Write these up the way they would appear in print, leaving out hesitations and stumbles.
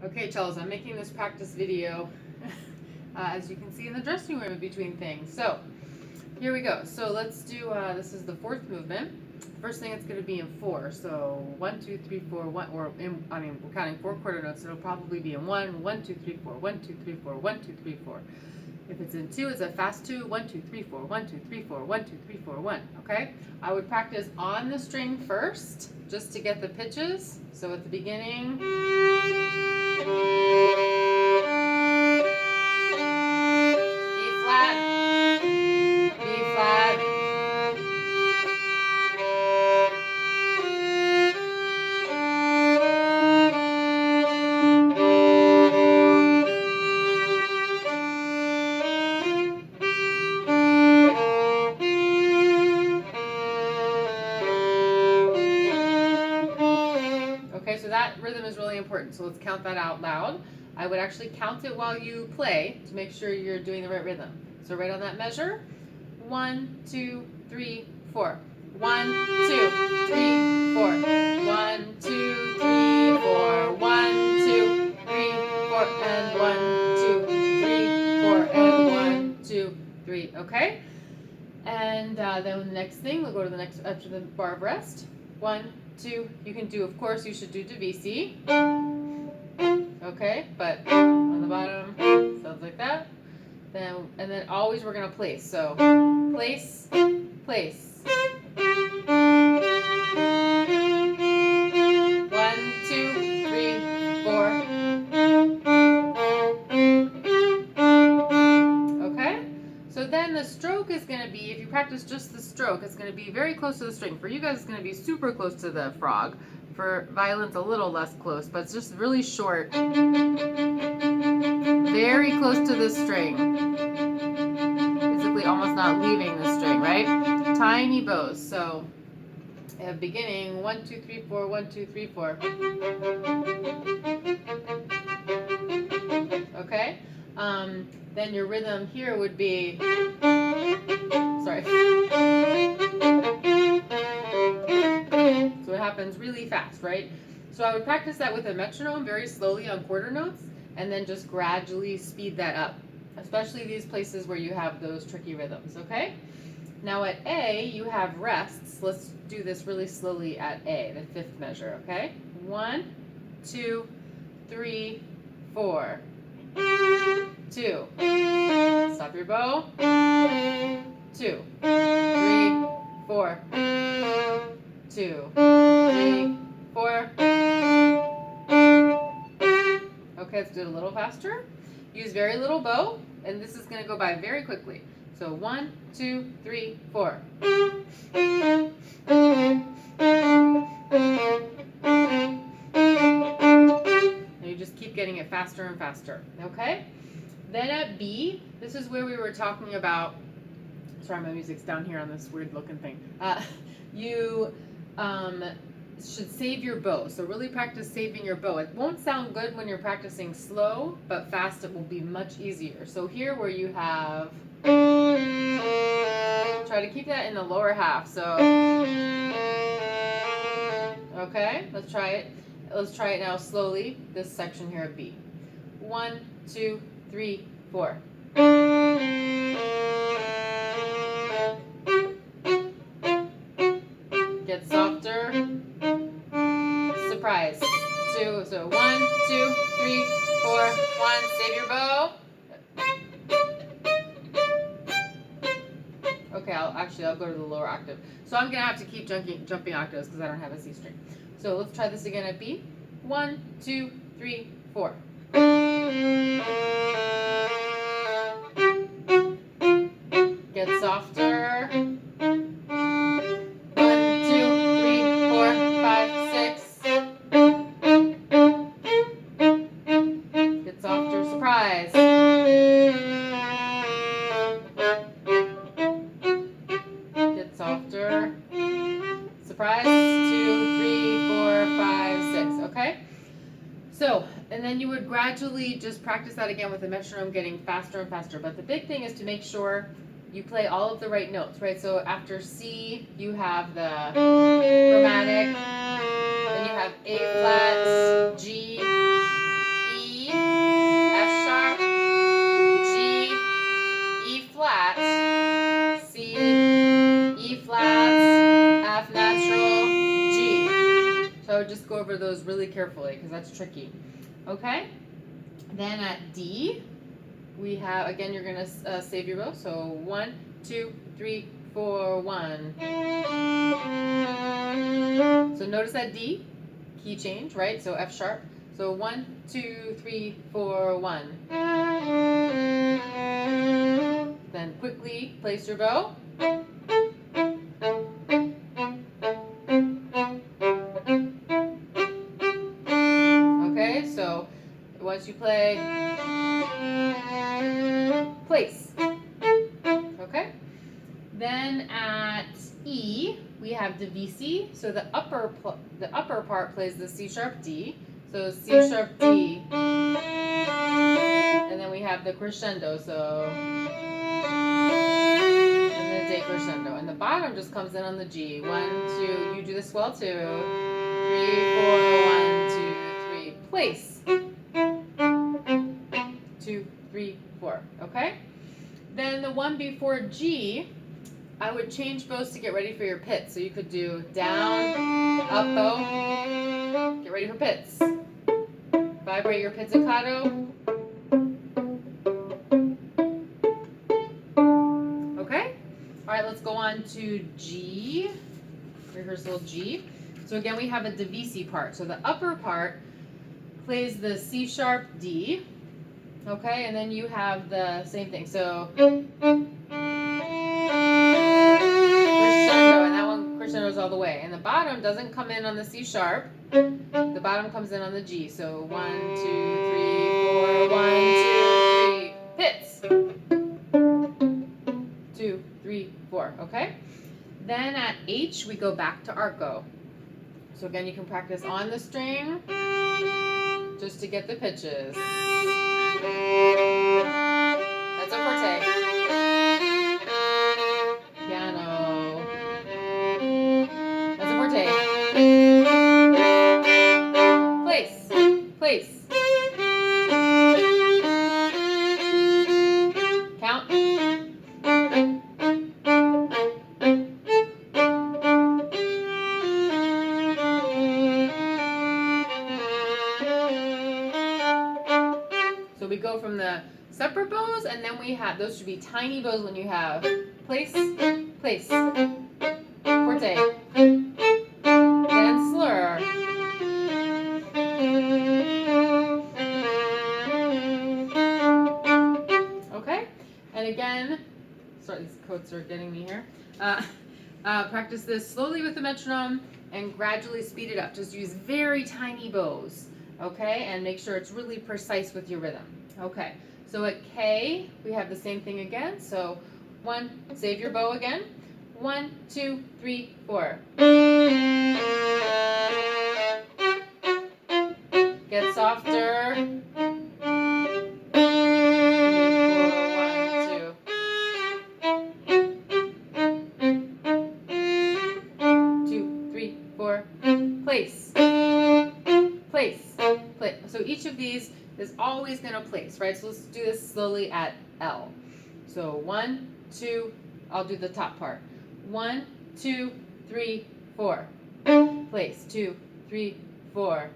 Okay, cellos, I'm making this practice video, as you can see in the dressing room in between things. So, here we go. So let's do, this is the fourth movement. First thing it's going to be in 4. So 1, 2, 3, 4, 1, or in, we're counting 4 quarter notes. It'll probably be in 1, 1, 2, 3, 4, 1, 2, 3, 4, 1, 2, 3, 4. If it's in 2, it's a fast 2, 1, 2, 3, 4, 1, 2, 3, 4, 1, 2, 3, 4, 1. Okay? I would practice on the string first, just to get the pitches. So at the beginning, E flat, B flat, okay, so that rhythm is really important. So let's count that out loud. I would actually count it while you play to make sure you're doing the right rhythm. So right on that measure, 1, 2, 3, 4. 1, 2, 3, 4. 1, 2, 3, 4. 1, 2, 3, 4. And 1, 2, 3, 4. And 1, 2, 3. Okay? And then the next thing, we'll go to the next after the bar of rest. 1, 2. You can do, of course, you should do divisi. Okay, but on the bottom, sounds like that. Then and then always we're gonna place. So place, place. 1, 2, 3, 4. Okay? So then the stroke is going to be, if you practice just the stroke, it's going to be very close to the string. For you guys, it's going to be super close to the frog. For violins, a little less close, but it's just really short. Very close to the string. Basically almost not leaving the string, right? Tiny bows. So at beginning, 1, 2, 3, 4, 1, 2, 3, 4. Okay? Then your rhythm here would be, sorry. So it happens really fast, right? So I would practice that with a metronome very slowly on quarter notes, and then just gradually speed that up, especially these places where you have those tricky rhythms, okay? Now at A, you have rests. Let's do this really slowly at A, the fifth measure, okay? 1, 2, 3, 4. 2. Stop your bow. 2, 3, 4. 2, 3, 4. Okay, let's do it a little faster. Use very little bow, and this is going to go by very quickly. So 1, 2, 3, 4. And you just keep getting it faster and faster, okay? Then at B, this is where we were talking about, sorry, my music's down here on this weird looking thing. You should save your bow. So really practice saving your bow. It won't sound good when you're practicing slow, but fast it will be much easier. So here where you have, try to keep that in the lower half. So, okay, let's try it. Let's try it now slowly, this section here at B. 1, 2, 3, 4. Get softer. Surprise. 2. So 1, 2, 3, 4. 1. Save your bow. Okay, I'll go to the lower octave. So I'm gonna have to keep jumping octaves because I don't have a C string. So let's try this again at B. 1, 2, 3, 4. Get softer. 1, 2, 3, 4, 5, 6. Get softer. Surprise. Get softer. Surprise. 2, 3, 4, 5, 6. Okay? So, and then you would gradually just practice that again with the metronome getting faster and faster. But the big thing is to make sure you play all of the right notes, right? So after C, you have the chromatic, then you have A flat, G, E, carefully because that's tricky. Okay? Then at D, we have, again, you're going to save your bow. So 1, 2, 3, 4, 1. So notice that D, key change, right? So F sharp. So 1, 2, 3, 4, 1. Then quickly place your bow. Okay, so once you play, place. Okay? Then at E, we have divisi. So the upper part plays the C sharp D. So C sharp D. And then we have the crescendo. So and the decrescendo. And the bottom just comes in on the G. 1, 2. You do the swell 2, 3, 4. 1, 2, 3. Place. 2, 3, 4. Okay? Then the one before G, I would change bows to get ready for your pits. So you could do down, up bow, get ready for pits. Vibrate your pizzicato. Okay? All right, let's go on to G, rehearsal G. So again, we have a divisi part. So the upper part plays the C sharp D. Okay, and then you have the same thing. So crescendo, and that one crescendos all the way. And the bottom doesn't come in on the C sharp. The bottom comes in on the G. So 1, 2, 3, 4. 1, 2, 3. Pits. 2, 3, 4. Okay. Then at H we go back to arco. So again, you can practice on the string just to get the pitches. That's a forte. Piano. That's a forte. Place. Place. Count. So we go from the separate bows, and then we have, those should be tiny bows when you have place, place, forte, then slur. Okay, and again, sorry, these coats are getting me here. Practice this slowly with the metronome and gradually speed it up. Just use very tiny bows, okay, and make sure it's really precise with your rhythm. Okay, so at K, we have the same thing again. So 1, save your bow again. 1, 2, 3, 4. Get softer. 3, 4, 1, 2. 2, 3, 4. Place. Place. Place. So each of these is always going to place, right? So let's do this slowly at L. So 1, 2, I'll do the top part. 1, 2, 3, 4. Place. 2, 3, 4.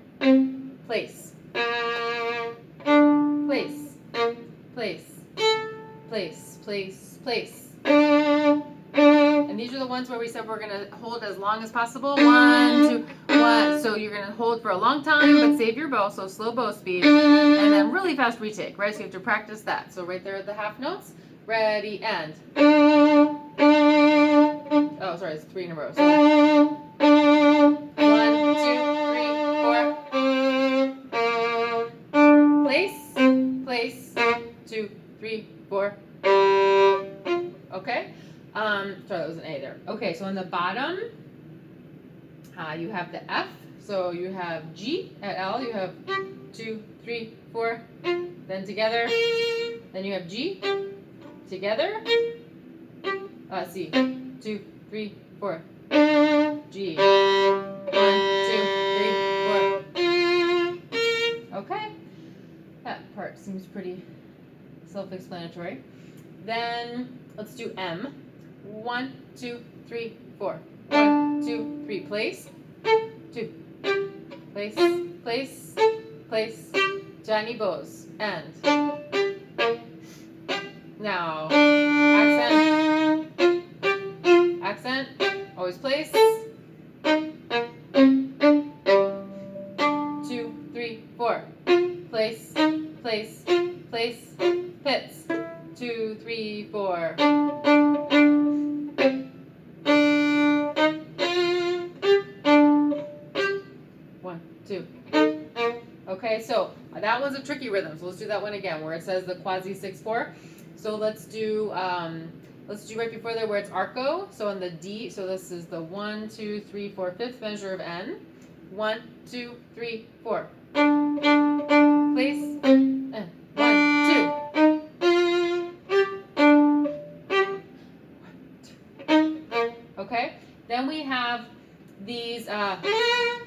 Place. Place. Place. Place. Place. Place. And these are the ones where we said we're going to hold as long as possible. 1, 2, 1. So you're going to hold for a long time, but save your bow. So slow bow speed. And then really fast retake, right? So you have to practice that. So right there at the half notes. Ready, and. Oh, sorry, it's 3 in a row. So 1, 2, 3, 4. Place, place, 2, 3, 4. Okay. Sorry, that was an A there. Okay, so on the bottom, you have the F. So you have G at L. You have 2, 3, 4. Then together. Then you have G. Together. C. 2, 3, 4. G. 1, 2, 3, 4. Okay. That part seems pretty self-explanatory. Then let's do M. 1, 2, 3, 4. 1, 2, 3. Place. 2. place, place, place, tiny bows, and now accent, accent, always place, 2, 3, 4, place, place, place, pits, 2, 3, 4. One, two. Okay, so that one's a tricky rhythm. So let's do that one again, where it says the quasi 6/4. So let's do right before there where it's arco. So on the D. So this is the 1, 2, 3, 4, fifth measure of N. 1, 2, 3, 4. Place. 1, 2. Okay. Then we have these.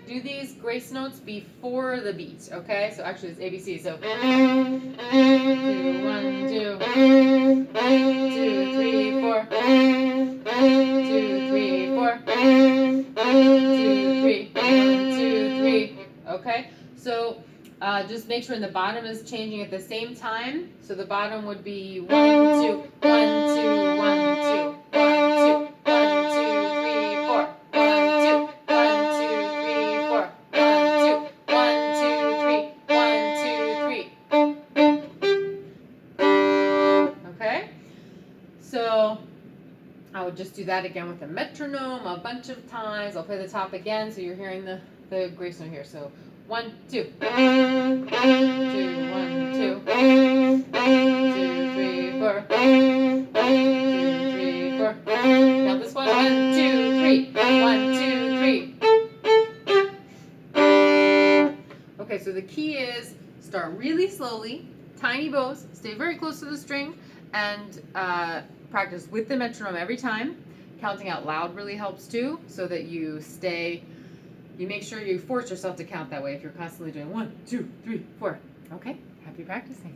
Do these grace notes before the beat, okay? So actually it's ABC, so 2, 1, 2, 2, 3, 4, 2, 3, 4, 2, 3, 1, 2, 3, okay? So just make sure the bottom is changing at the same time. So the bottom would be 1, 2, 1, 2, 1, 2. So I would just do that again with a metronome a bunch of times. I'll play the top again so you're hearing the grace note here. So 1, 2, 2, 1, 2, 2, 3, 4, 2, 3, 4. Now this one, 1, 2, 3, 1, 2, 3. Okay, so the key is start really slowly, tiny bows, stay very close to the string, and practice with the metronome every time. Counting out loud really helps too, so that you make sure you force yourself to count that way if you're constantly doing 1, 2, 3, 4. Okay, happy practicing.